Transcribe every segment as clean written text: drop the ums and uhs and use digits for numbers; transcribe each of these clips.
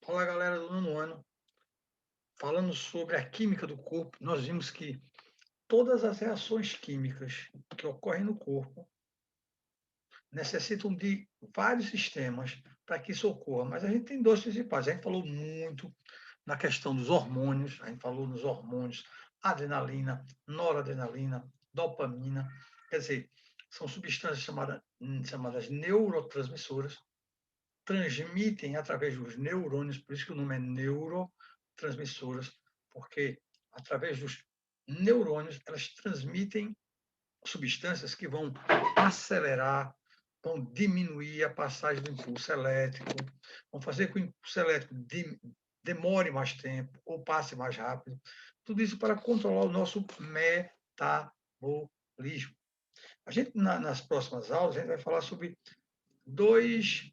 Olá, galera do nono ano. Falando sobre a química do corpo, nós vimos que todas as reações químicas que ocorrem no corpo necessitam de vários sistemas para que isso ocorra, mas a gente tem dois principais. A gente falou muito na questão dos hormônios, a gente falou nos hormônios adrenalina, noradrenalina, dopamina, quer dizer, são substâncias chamadas neurotransmissoras, transmitem através dos neurônios, por isso que o nome é neurotransmissoras, porque através dos neurônios elas transmitem substâncias que vão acelerar, vão diminuir a passagem do impulso elétrico, vão fazer com que o impulso elétrico demore mais tempo ou passe mais rápido. Tudo isso para controlar o nosso metabolismo. A gente, nas próximas aulas, a gente vai falar sobre dois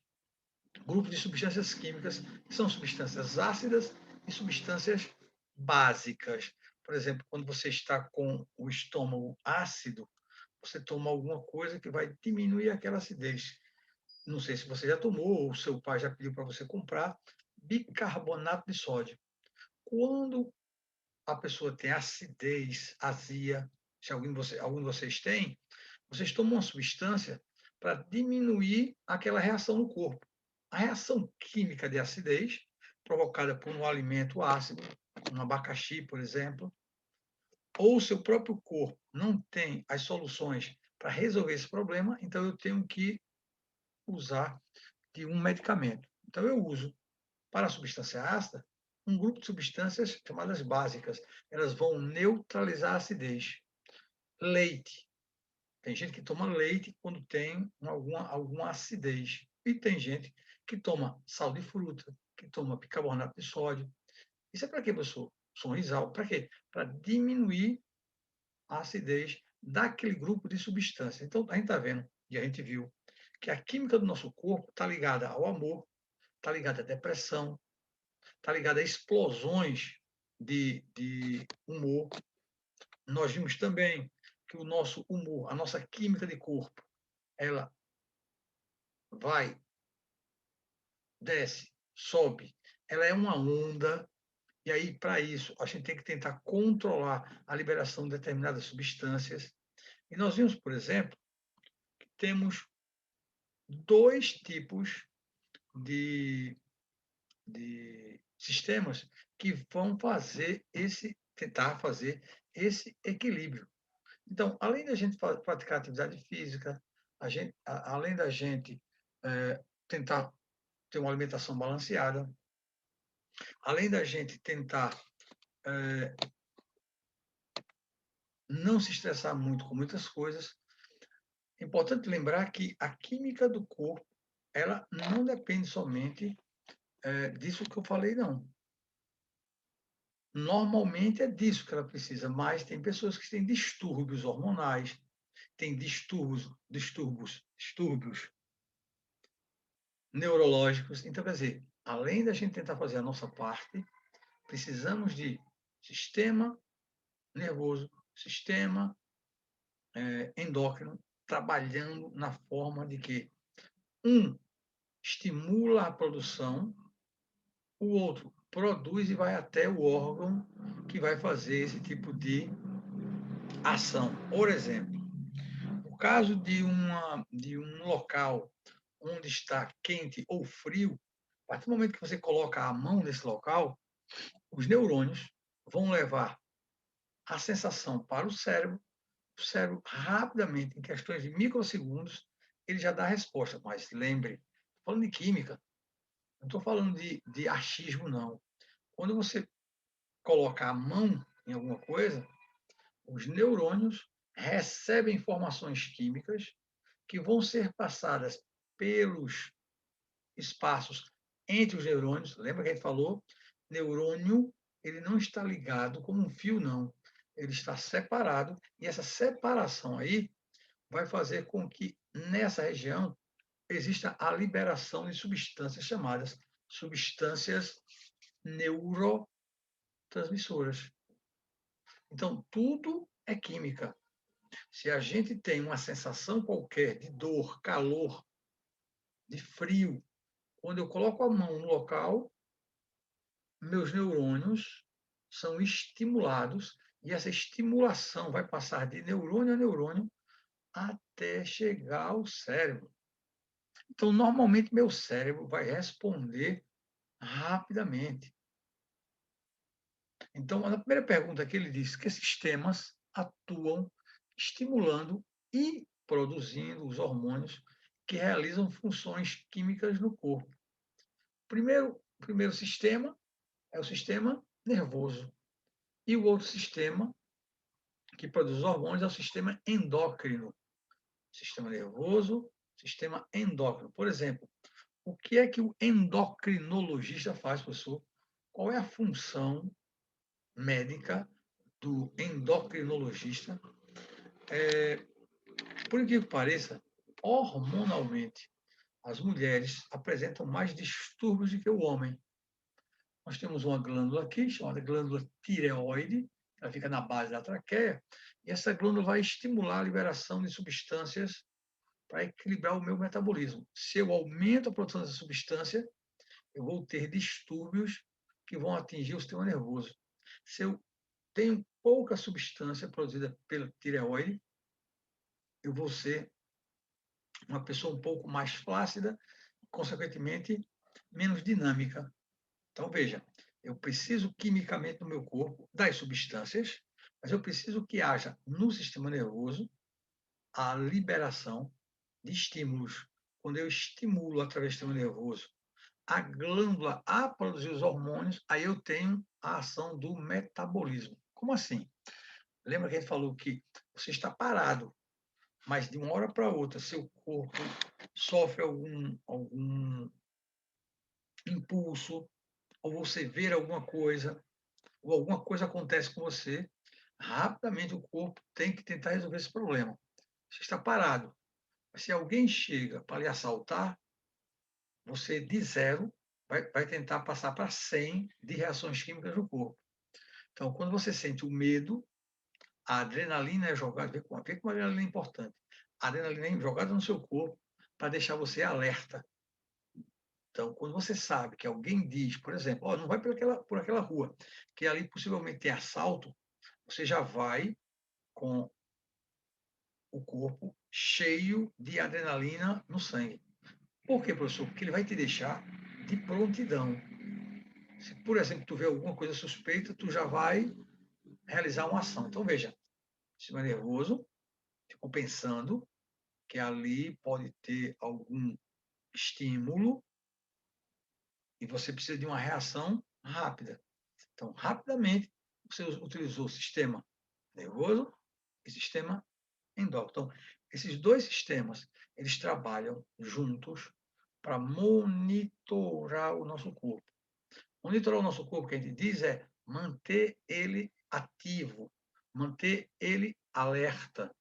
grupo de substâncias químicas, que são substâncias ácidas e substâncias básicas. Por exemplo, quando você está com o estômago ácido, você toma alguma coisa que vai diminuir aquela acidez. Não sei se você já tomou ou seu pai já pediu para você comprar bicarbonato de sódio. Quando a pessoa tem acidez, azia, se algum de vocês tem, vocês tomam uma substância para diminuir aquela reação no corpo. A reação química de acidez, provocada por um alimento ácido, um abacaxi, por exemplo, ou o seu próprio corpo não tem as soluções para resolver esse problema, então eu tenho que usar de um medicamento. Então eu uso para a substância ácida um grupo de substâncias chamadas básicas. Elas vão neutralizar a acidez. Leite. Tem gente que toma leite quando tem alguma acidez. E tem gente que toma sal de fruta, que toma bicarbonato de sódio. Isso é para quê, professor? Sonrisal. Para quê? Para diminuir a acidez daquele grupo de substâncias. Então, a gente está vendo, e a gente viu, que a química do nosso corpo está ligada ao amor, está ligada à depressão, está ligada a explosões de humor. Nós vimos também que o nosso humor, a nossa química de corpo, ela vai, desce, sobe. Ela é uma onda, e aí, para isso, a gente tem que tentar controlar a liberação de determinadas substâncias. E nós vimos, por exemplo, que temos dois tipos de sistemas que vão tentar fazer esse equilíbrio. Então, além da gente praticar atividade física, além da gente tentar ter uma alimentação balanceada, além da gente tentar não se estressar muito com muitas coisas, é importante lembrar que a química do corpo ela não depende somente disso que eu falei, não. Normalmente é disso que ela precisa, mas tem pessoas que têm distúrbios hormonais, têm distúrbios neurológicos. Então, quer dizer, além da gente tentar fazer a nossa parte, precisamos de sistema nervoso, sistema endócrino, trabalhando na forma de que um estimula a produção, o outro produz e vai até o órgão que vai fazer esse tipo de ação. Por exemplo, no caso de um local onde está quente ou frio, a partir do momento que você coloca a mão nesse local, os neurônios vão levar a sensação para o cérebro rapidamente, em questões de microsegundos, ele já dá a resposta. Mas lembre, falando de química, não estou falando de achismo, não. Quando você coloca a mão em alguma coisa, os neurônios recebem informações químicas que vão ser passadas pelos espaços entre os neurônios. Lembra que a gente falou? Neurônio, ele não está ligado como um fio, não. Ele está separado, e essa separação aí vai fazer com que nessa região exista a liberação de substâncias chamadas substâncias neurotransmissoras. Então, tudo é química. Se a gente tem uma sensação qualquer de dor, calor, de frio, quando eu coloco a mão no local, meus neurônios são estimulados e essa estimulação vai passar de neurônio a neurônio até chegar ao cérebro. Então, normalmente, meu cérebro vai responder rapidamente. Então, na primeira pergunta que ele disse que sistemas atuam estimulando e produzindo os hormônios que realizam funções químicas no corpo. O primeiro sistema é o sistema nervoso. E o outro sistema que produz os hormônios é o sistema endócrino. Sistema nervoso, sistema endócrino. Por exemplo, o que é que o endocrinologista faz, professor? Qual é a função médica do endocrinologista? Por incrível que pareça, hormonalmente, as mulheres apresentam mais distúrbios do que o homem. Nós temos uma glândula aqui, chamada glândula tireoide, ela fica na base da traqueia, e essa glândula vai estimular a liberação de substâncias para equilibrar o meu metabolismo. Se eu aumento a produção dessa substância, eu vou ter distúrbios que vão atingir o sistema nervoso. Se eu tenho pouca substância produzida pela tireoide, eu vou ser uma pessoa um pouco mais flácida, consequentemente, menos dinâmica. Então, veja, eu preciso quimicamente no meu corpo das substâncias, mas eu preciso que haja no sistema nervoso a liberação de estímulos. Quando eu estimulo através do sistema nervoso a glândula a produzir os hormônios, aí eu tenho a ação do metabolismo. Como assim? Lembra que a gente falou que você está parado, mas de uma hora para outra seu corpo sofre algum impulso, ou você vê alguma coisa, ou alguma coisa acontece com você, rapidamente o corpo tem que tentar resolver esse problema. Você está parado. Se alguém chega para lhe assaltar, você de zero vai tentar passar para 100 de reações químicas no corpo. Então, quando você sente o medo, a adrenalina é jogada, vê como a adrenalina é importante. A adrenalina é jogada no seu corpo para deixar você alerta. Então, quando você sabe que alguém diz, por exemplo, oh, não vai por aquela rua, que ali possivelmente tem assalto, você já vai com o corpo cheio de adrenalina no sangue. Por quê, professor? Porque ele vai te deixar de prontidão. Se, por exemplo, tu vê alguma coisa suspeita, tu já vai realizar uma ação. Então, veja, o sistema nervoso ficou pensando que ali pode ter algum estímulo e você precisa de uma reação rápida. Então, rapidamente, você utilizou o sistema nervoso e sistema endócrino. Então, esses dois sistemas, eles trabalham juntos para monitorar o nosso corpo. Monitorar o nosso corpo, que a gente diz, é manter ele ativo, manter ele alerta.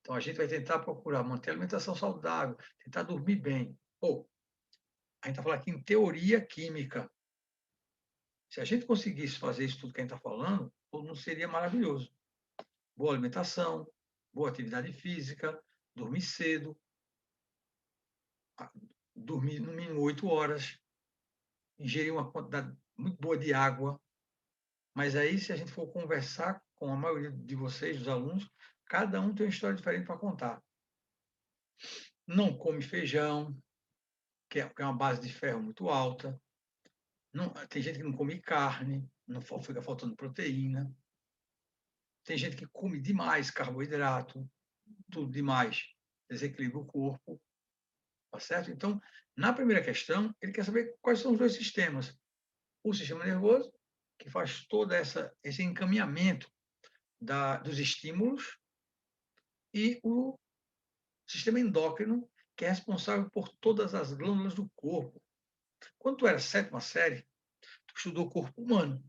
Então, a gente vai tentar procurar manter a alimentação saudável, tentar dormir bem. Ou, a gente está falando aqui em teoria química. Se a gente conseguisse fazer isso tudo que a gente está falando, todo mundo seria maravilhoso. Boa alimentação, boa atividade física, dormir cedo, dormir no mínimo 8 horas, ingerir uma quantidade muito boa de água. Mas aí, se a gente for conversar com a maioria de vocês, dos alunos, cada um tem uma história diferente para contar. Não come feijão, que é uma base de ferro muito alta. Não, tem gente que não come carne, não fica faltando proteína. Tem gente que come demais carboidrato, tudo demais, desequilibra o corpo, tá certo? Então, na primeira questão, ele quer saber quais são os dois sistemas. O sistema nervoso, que faz todo esse encaminhamento dos estímulos, e o sistema endócrino, que é responsável por todas as glândulas do corpo. Quando tu era sétima série, tu estudou o corpo humano.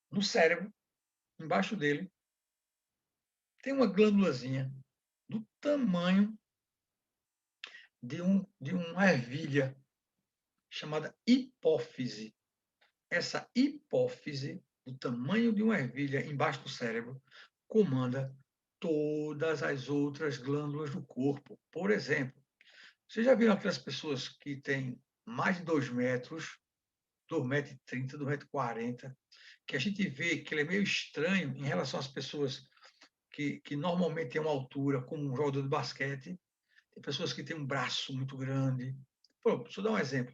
No cérebro, embaixo dele, tem uma glândulazinha do tamanho de uma ervilha, chamada hipófise. Essa hipófise, do tamanho de uma ervilha embaixo do cérebro, comanda todas as outras glândulas do corpo. Por exemplo, vocês já viram aquelas pessoas que têm mais de 2 metros, 2,30 m, 2,40 m, que a gente vê que ele é meio estranho em relação às pessoas que normalmente têm uma altura, como um jogador de basquete. Tem pessoas que têm um braço muito grande. Pô, deixa eu dar um exemplo.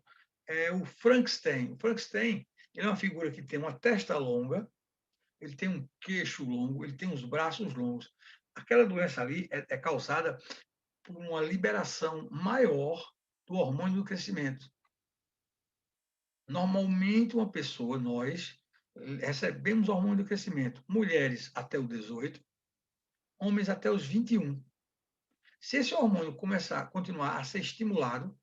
O Frankenstein. O Frankenstein, ele é uma figura que tem uma testa longa, ele tem um queixo longo, ele tem os braços longos. Aquela doença ali é causada por uma liberação maior do hormônio do crescimento. Normalmente, uma pessoa, nós, recebemos hormônio do crescimento. Mulheres até os 18, homens até os 21. Se esse hormônio continuar a ser estimulado,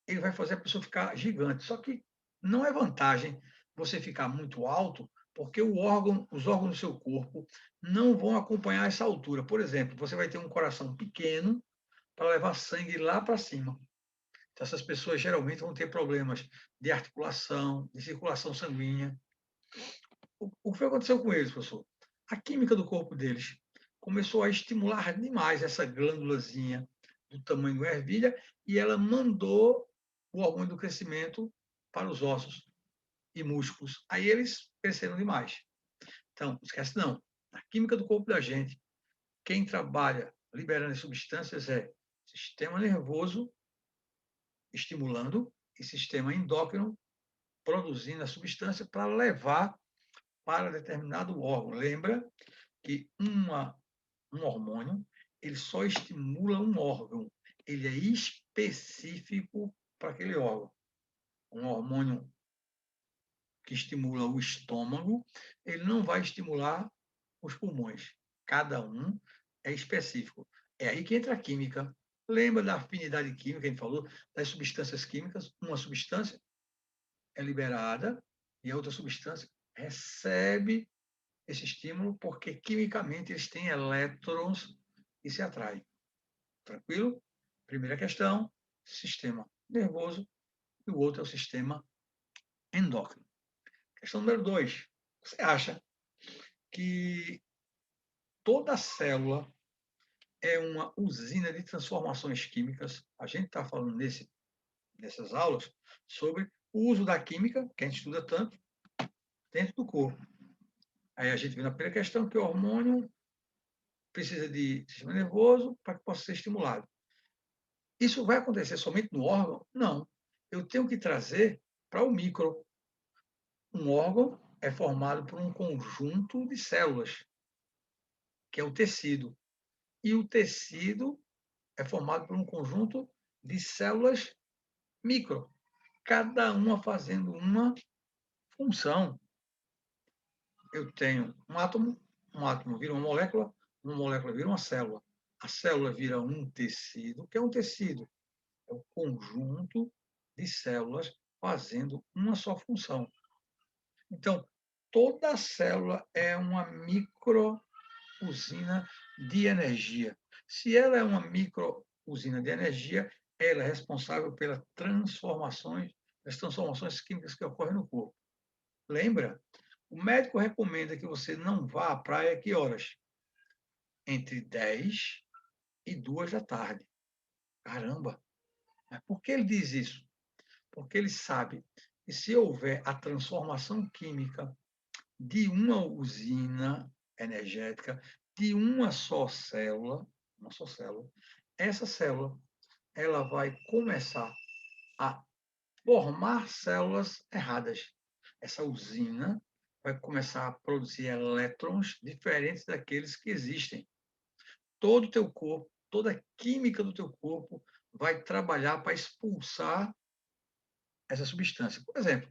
ele vai fazer a pessoa ficar gigante. Só que não é vantagem você ficar muito alto, porque os órgãos do seu corpo não vão acompanhar essa altura. Por exemplo, você vai ter um coração pequeno para levar sangue lá para cima. Então, essas pessoas geralmente vão ter problemas de articulação, de circulação sanguínea. O que aconteceu com eles, professor? A química do corpo deles começou a estimular demais essa glândulazinha do tamanho da ervilha e ela mandou o hormônio do crescimento para os ossos e músculos. Aí eles cresceram demais. Então, esquece não. A química do corpo da gente, quem trabalha liberando as substâncias é sistema nervoso estimulando e sistema endócrino produzindo a substância para levar para determinado órgão. Lembra que um hormônio ele só estimula um órgão, ele é específico para aquele órgão. Um hormônio que estimula o estômago, ele não vai estimular os pulmões. Cada um é específico. É aí que entra a química. Lembra da afinidade química que a gente falou, das substâncias químicas? Uma substância é liberada e a outra substância recebe esse estímulo porque quimicamente eles têm elétrons e se atraem. Tranquilo? Primeira questão, sistema nervoso, e o outro é o sistema endócrino. Questão número 2. Você acha que toda célula é uma usina de transformações químicas? A gente está falando nessas aulas sobre o uso da química, que a gente estuda tanto, dentro do corpo. Aí a gente vê na primeira questão que o hormônio precisa de sistema nervoso para que possa ser estimulado. Isso vai acontecer somente no órgão? Não. Eu tenho que trazer para o micro. Um órgão é formado por um conjunto de células, que é o tecido. E o tecido é formado por um conjunto de células micro, cada uma fazendo uma função. Eu tenho um átomo vira uma molécula vira uma célula. A célula vira um tecido. O que é um tecido? É o conjunto de células fazendo uma só função. Então, toda célula é uma micro-usina de energia. Se ela é uma micro-usina de energia, ela é responsável pelas transformações químicas que ocorrem no corpo. Lembra? O médico recomenda que você não vá à praia que horas? Entre 10 e 2 da tarde. Caramba! Mas por que ele diz isso? Porque ele sabe que se houver a transformação química de uma usina energética, de uma só célula, essa célula ela vai começar a formar células erradas. Essa usina vai começar a produzir elétrons diferentes daqueles que existem. Todo o teu corpo, toda a química do teu corpo vai trabalhar para expulsar essa substância. Por exemplo,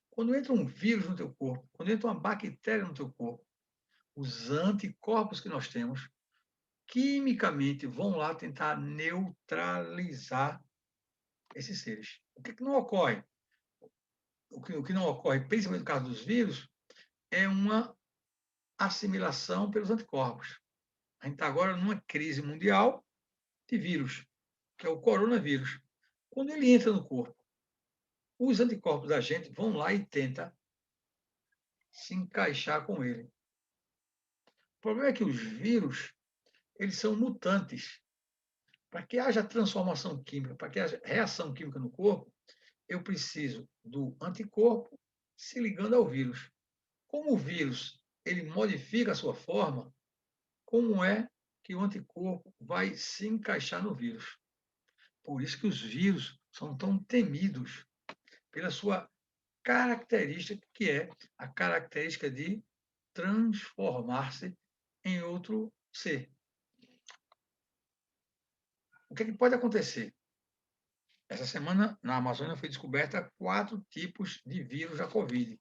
quando entra um vírus no teu corpo, quando entra uma bactéria no teu corpo, os anticorpos que nós temos, quimicamente vão lá tentar neutralizar esses seres. O que não ocorre? O que não ocorre, principalmente no caso dos vírus, é uma assimilação pelos anticorpos. A gente está agora numa crise mundial de vírus, que é o coronavírus. Quando ele entra no corpo, os anticorpos da gente vão lá e tentam se encaixar com ele. O problema é que os vírus, eles são mutantes. Para que haja transformação química, para que haja reação química no corpo, eu preciso do anticorpo se ligando ao vírus. Como o vírus ele modifica a sua forma, como é que o anticorpo vai se encaixar no vírus? Por isso que os vírus são tão temidos pela sua característica, que é a característica de transformar-se em outro ser. O que, é que pode acontecer? Essa semana, na Amazônia, foi descoberta 4 tipos de vírus da Covid.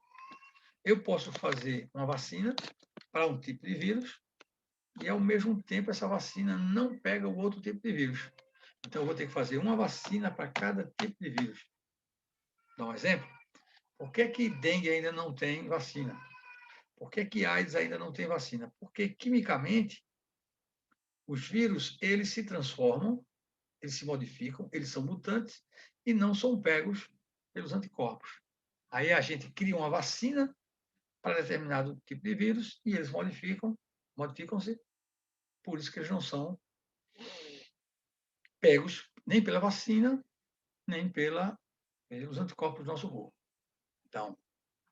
Eu posso fazer uma vacina para um tipo de vírus e, ao mesmo tempo, essa vacina não pega o outro tipo de vírus. Então, eu vou ter que fazer uma vacina para cada tipo de vírus. Dá um exemplo? Por que dengue ainda não tem vacina? Por que AIDS ainda não tem vacina? Porque, quimicamente, os vírus eles se transformam, eles se modificam, eles são mutantes e não são pegos pelos anticorpos. Aí a gente cria uma vacina para determinado tipo de vírus e eles modificam-se, por isso que eles não são pegos nem pela vacina, nem pelos anticorpos do nosso corpo. Então,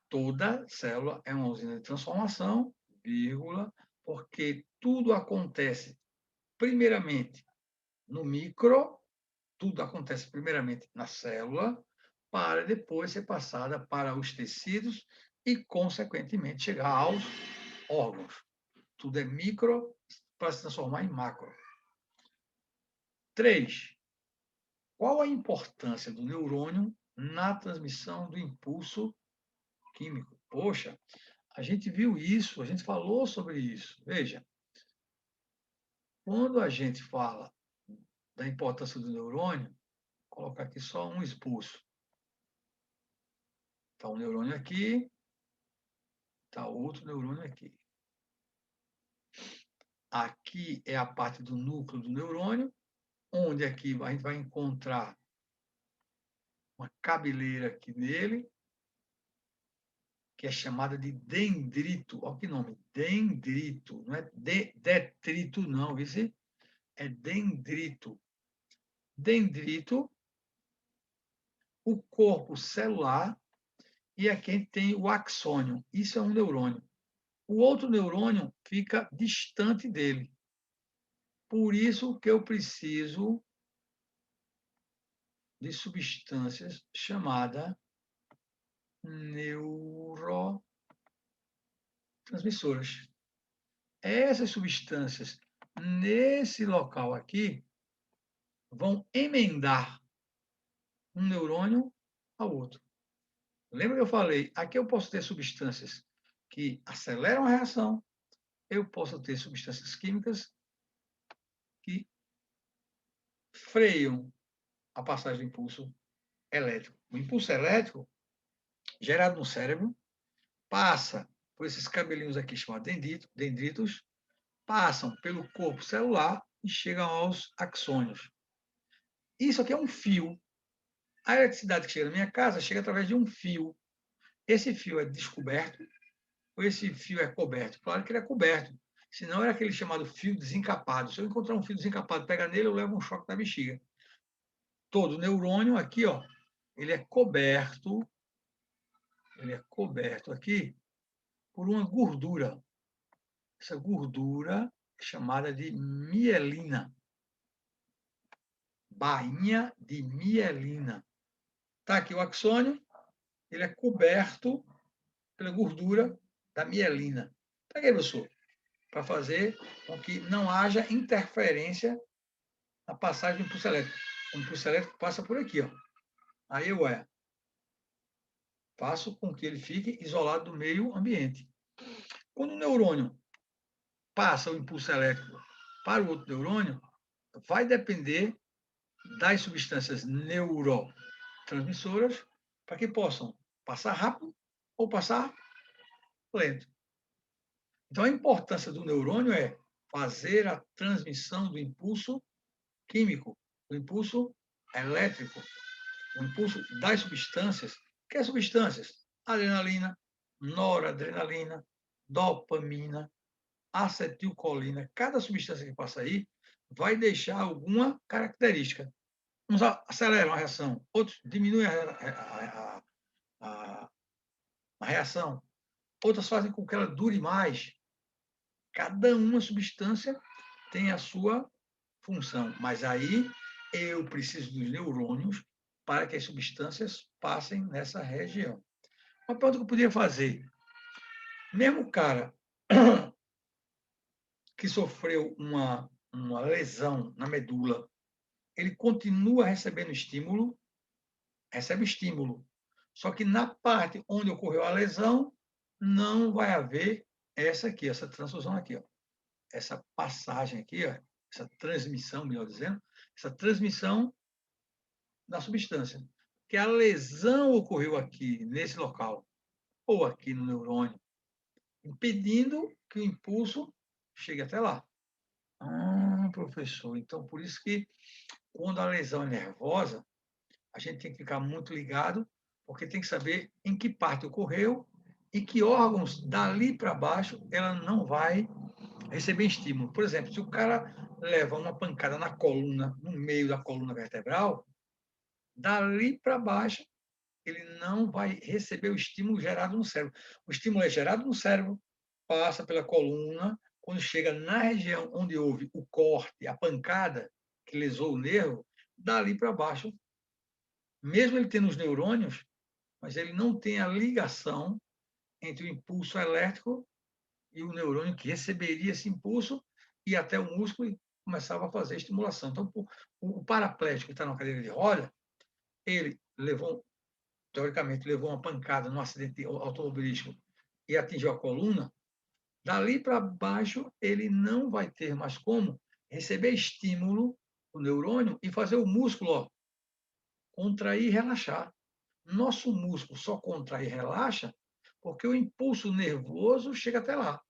toda célula é uma usina de transformação, vírgula, porque tudo acontece primeiramente no micro, tudo acontece primeiramente na célula, para depois ser passada para os tecidos e, consequentemente, chegar aos órgãos. Tudo é micro para se transformar em macro. 3. Qual a importância do neurônio na transmissão do impulso químico? Poxa, a gente viu isso, a gente falou sobre isso. Veja, quando a gente fala da importância do neurônio, vou colocar aqui só um esboço. Está um neurônio aqui, está outro neurônio aqui. Aqui é a parte do núcleo do neurônio, onde aqui a gente vai encontrar uma cabeleira aqui nele, que é chamada de dendrito. Olha que nome, dendrito. Não é detrito, não, viu? É dendrito. Dendrito, o corpo celular, e aqui a gente tem o axônio. Isso é um neurônio. O outro neurônio fica distante dele. Por isso que eu preciso de substâncias chamadas neurotransmissoras. Essas substâncias, nesse local aqui, vão emendar um neurônio ao outro. Lembra que eu falei? Aqui eu posso ter substâncias que aceleram a reação, eu posso ter substâncias químicas que freiam a passagem do impulso elétrico. O impulso elétrico, gerado no cérebro, passa por esses cabelinhos aqui chamados dendritos, passam pelo corpo celular e chegam aos axônios. Isso aqui é um fio. A eletricidade que chega na minha casa chega através de um fio. Esse fio é descoberto ou esse fio é coberto? Claro que ele é coberto. Senão era aquele chamado fio desencapado. Se eu encontrar um fio desencapado, pegar nele, eu levo um choque na bexiga. Todo neurônio aqui, ó, ele é coberto aqui por uma gordura. Essa gordura é chamada de mielina. Bainha de mielina. Está aqui o axônio, ele é coberto pela gordura da mielina. Para quê, professor? Para fazer com que não haja interferência na passagem do impulso elétrico. O impulso elétrico passa por aqui, ó. Aí eu faço com que ele fique isolado do meio ambiente. Quando o neurônio passa o impulso elétrico para o outro neurônio, vai depender das substâncias neurotransmissoras para que possam passar rápido ou passar lento. Então, a importância do neurônio é fazer a transmissão do impulso químico, do impulso elétrico, o impulso das substâncias. Que substâncias? Adrenalina, noradrenalina, dopamina, acetilcolina. Cada substância que passa aí vai deixar alguma característica. Uns aceleram a reação, outros diminuem a, a reação, outras fazem com que ela dure mais. Cada uma substância tem a sua função, mas aí eu preciso dos neurônios para que as substâncias passem nessa região. Uma pergunta que eu podia fazer: mesmo o cara que sofreu uma lesão na medula, ele continua recebendo estímulo? Recebe estímulo. Só que na parte onde ocorreu a lesão, não vai haver essa aqui, essa transfusão aqui, ó. Essa passagem aqui, ó, essa transmissão, melhor dizendo, essa transmissão da substância. Que a lesão ocorreu aqui, nesse local, ou aqui no neurônio, impedindo que o impulso chegue até lá. Ah, professor, então por isso que quando a lesão é nervosa, a gente tem que ficar muito ligado, porque tem que saber em que parte ocorreu e que órgãos dali para baixo ela não vai receber estímulo. Por exemplo, se o cara leva uma pancada na coluna, no meio da coluna vertebral, dali para baixo ele não vai receber o estímulo gerado no cérebro. O estímulo é gerado no cérebro, passa pela coluna, quando chega na região onde houve o corte, a pancada que lesou o nervo, dali para baixo, mesmo ele tendo os neurônios, mas ele não tem a ligação entre o impulso elétrico e o neurônio que receberia esse impulso e até o músculo e começava a fazer estimulação. Então, o paraplégico que está na cadeira de roda, ele levou, teoricamente, levou uma pancada no acidente automobilístico e atingiu a coluna, dali para baixo ele não vai ter mais como receber estímulo do neurônio e fazer o músculo, ó, contrair e relaxar. Nosso músculo só contrai e relaxa porque o impulso nervoso chega até lá.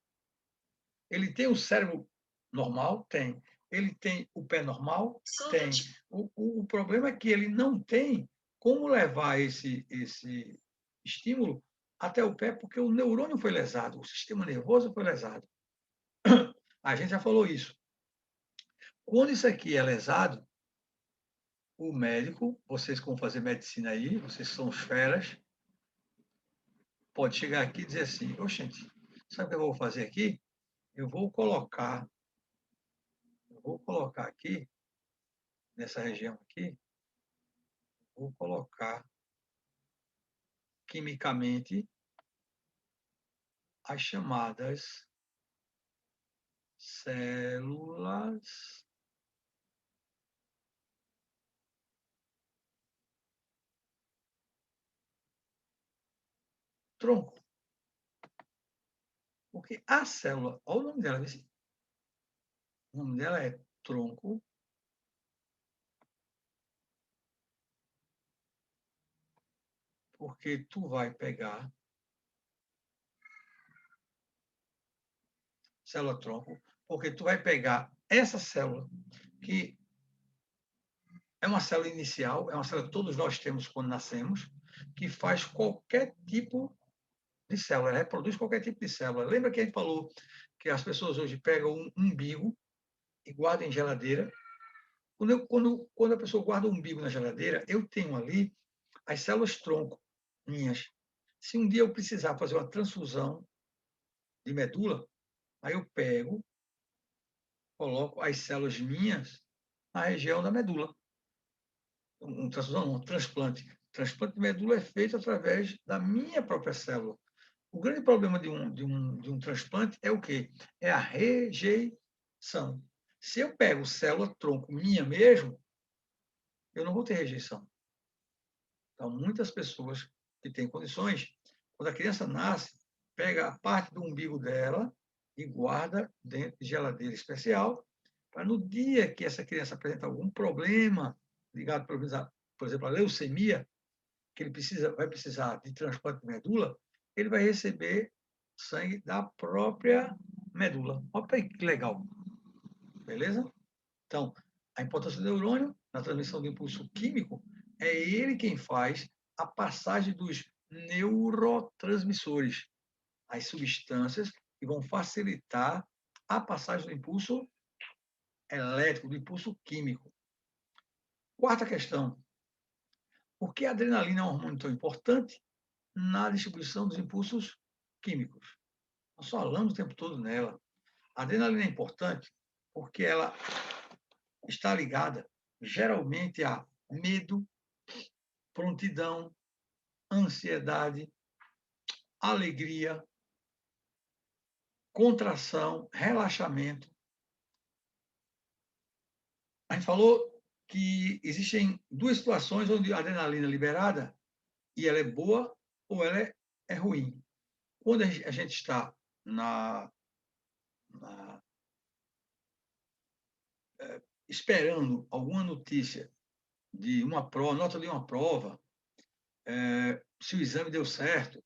Ele tem o cérebro normal? Tem. Ele tem o pé normal? Tem. O problema é que ele não tem como levar esse estímulo até o pé, porque o neurônio foi lesado, o sistema nervoso foi lesado. A gente já falou isso. Quando isso aqui é lesado, o médico, vocês que vão fazer medicina aí, vocês são os feras, pode chegar aqui e dizer assim, ô, gente, sabe o que eu vou fazer aqui? Eu vou colocar aqui, nessa região aqui, vou colocar quimicamente as chamadas células tronco. Porque a célula, olha o nome dela, o nome dela é tronco, porque tu vai pegar célula tronco, porque tu vai pegar essa célula, que é uma célula inicial, é uma célula que todos nós temos quando nascemos, que faz qualquer tipo de célula, ela reproduz qualquer tipo de célula. Lembra que a gente falou que as pessoas hoje pegam um umbigo e guardam em geladeira? Quando a pessoa guarda o umbigo na geladeira, eu tenho ali as células tronco minhas. Se um dia eu precisar fazer uma transfusão de medula, aí eu pego, coloco as células minhas na região da medula. Transfusão não, um transplante. Transplante de medula é feito através da minha própria célula. O grande problema de um transplante é o quê? É a rejeição. Se eu pego célula tronco minha mesmo, eu não vou ter rejeição. Então, muitas pessoas que têm condições, quando a criança nasce, pega a parte do umbigo dela e guarda dentro de geladeira especial, para no dia que essa criança apresenta algum problema ligado, por exemplo, à leucemia, que ele vai precisar de transplante de medula, ele vai receber sangue da própria medula. Olha que legal. Beleza? Então, a importância do neurônio na transmissão do impulso químico é ele quem faz a passagem dos neurotransmissores, as substâncias que vão facilitar a passagem do impulso elétrico, do impulso químico. Quarta questão: por que a adrenalina é um hormônio tão importante na distribuição dos impulsos químicos? Nós falamos o tempo todo nela. A adrenalina é importante porque ela está ligada, geralmente, a medo, prontidão, ansiedade, alegria, contração, relaxamento. A gente falou que existem duas situações onde a adrenalina é liberada e ela é boa ou ela é ruim. Quando a gente está na, na, esperando alguma notícia de uma prova, nota de uma prova, se o exame deu certo,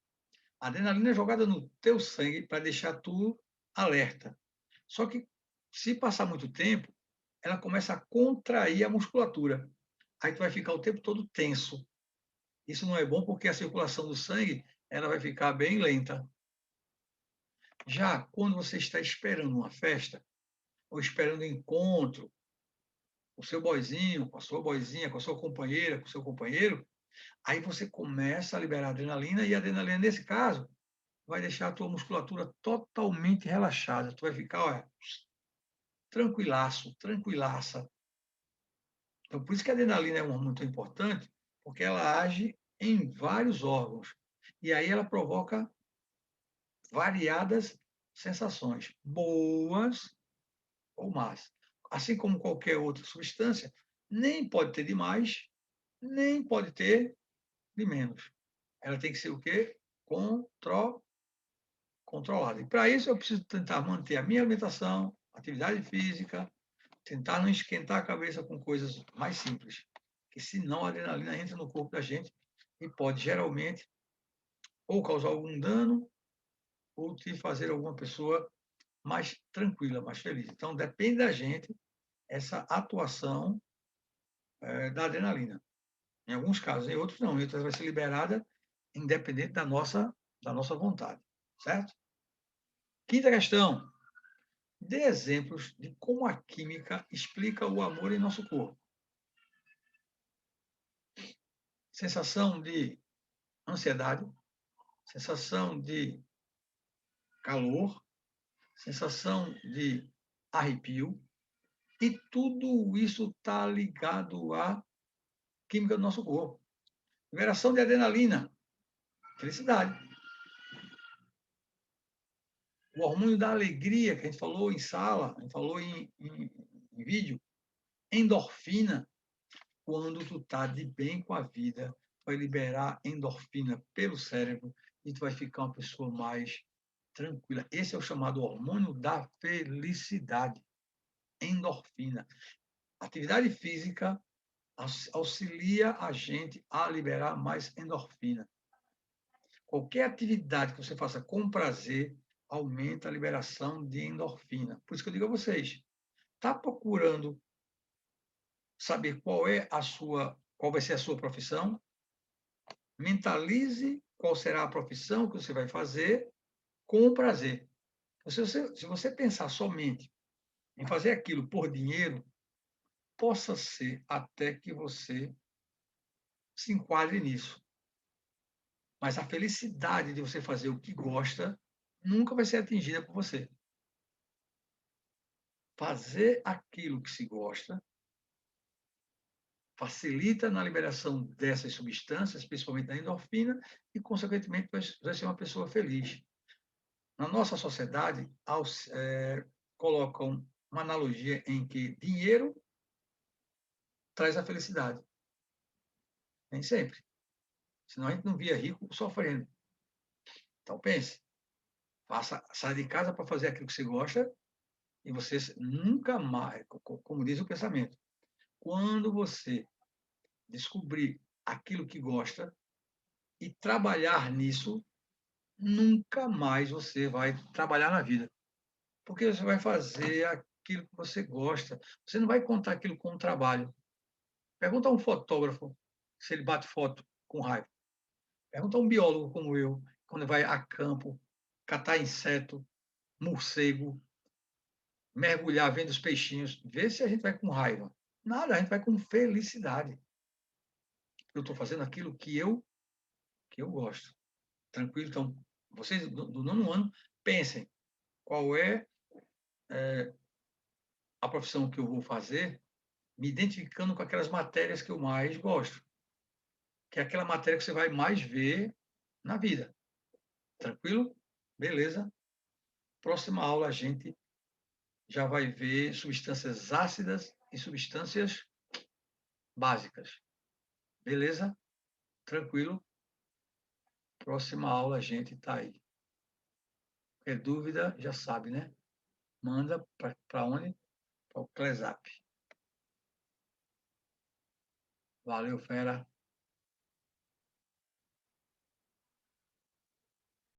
a adrenalina é jogada no teu sangue para deixar tu alerta. Só que, se passar muito tempo, ela começa a contrair a musculatura. Aí tu vai ficar o tempo todo tenso. Isso não é bom porque a circulação do sangue ela vai ficar bem lenta. Já quando você está esperando uma festa, ou esperando um encontro, com o seu boyzinho, com a sua boizinha, com a sua companheira, com o seu companheiro, aí você começa a liberar adrenalina, e a adrenalina, nesse caso, vai deixar a tua musculatura totalmente relaxada. Tu vai ficar, olha, tranquilaço, tranquilaça. Então, por isso que a adrenalina é um hormônio muito importante, porque ela age em vários órgãos. E aí ela provoca variadas sensações, boas ou más. Assim como qualquer outra substância, nem pode ter de mais, nem pode ter de menos. Ela tem que ser o quê? Controlada. E para isso eu preciso tentar manter a minha alimentação, atividade física, tentar não esquentar a cabeça com coisas mais simples, que senão a adrenalina entra no corpo da gente e pode geralmente ou causar algum dano ou te fazer alguma pessoa mais tranquila, mais feliz. Então depende da gente essa atuação da adrenalina. Em alguns casos, em outros não. Em outras vai ser liberada independente da nossa vontade, certo? Quinta questão: dê exemplos de como a química explica o amor em nosso corpo. Sensação de ansiedade, sensação de calor, sensação de arrepio, e tudo isso está ligado à química do nosso corpo. Liberação de adrenalina, felicidade. O hormônio da alegria, que a gente falou em sala, a gente falou em vídeo, endorfina. Quando tu tá de bem com a vida, vai liberar endorfina pelo cérebro e tu vai ficar uma pessoa mais tranquila. Esse é o chamado hormônio da felicidade, endorfina. Atividade física auxilia a gente a liberar mais endorfina. Qualquer atividade que você faça com prazer aumenta a liberação de endorfina. Por isso que eu digo a vocês, está procurando saber qual vai ser a sua profissão? Mentalize qual será a profissão que você vai fazer com prazer. Se você pensar somente em fazer aquilo por dinheiro, possa ser até que você se enquadre nisso. Mas a felicidade de você fazer o que gosta nunca vai ser atingida por você. Fazer aquilo que se gosta facilita na liberação dessas substâncias, principalmente da endorfina, e, consequentemente, vai ser uma pessoa feliz. Na nossa sociedade, colocam uma analogia em que dinheiro traz a felicidade. Nem sempre. Senão a gente não via rico sofrendo. Então pense, saia de casa para fazer aquilo que você gosta e você nunca mais, como diz o pensamento, quando você descobrir aquilo que gosta e trabalhar nisso, nunca mais você vai trabalhar na vida. Porque você vai fazer aquilo que você gosta. Você não vai contar aquilo como trabalho. Pergunta a um fotógrafo se ele bate foto com raiva. Pergunta a um biólogo como eu, quando vai a campo, catar inseto, morcego, mergulhar vendo os peixinhos, vê se a gente vai com raiva. Nada, a gente vai com felicidade. Eu estou fazendo aquilo que eu gosto. Tranquilo? Então, vocês do nono ano, pensem qual é a profissão que eu vou fazer, me identificando com aquelas matérias que eu mais gosto, que é aquela matéria que você vai mais ver na vida. Tranquilo? Beleza? Próxima aula a gente já vai ver substâncias ácidas e substâncias básicas. Beleza? Tranquilo? Próxima aula a gente está aí. Qualquer dúvida, já sabe, né? Manda para onde? Para o Clesap. Valeu, fera.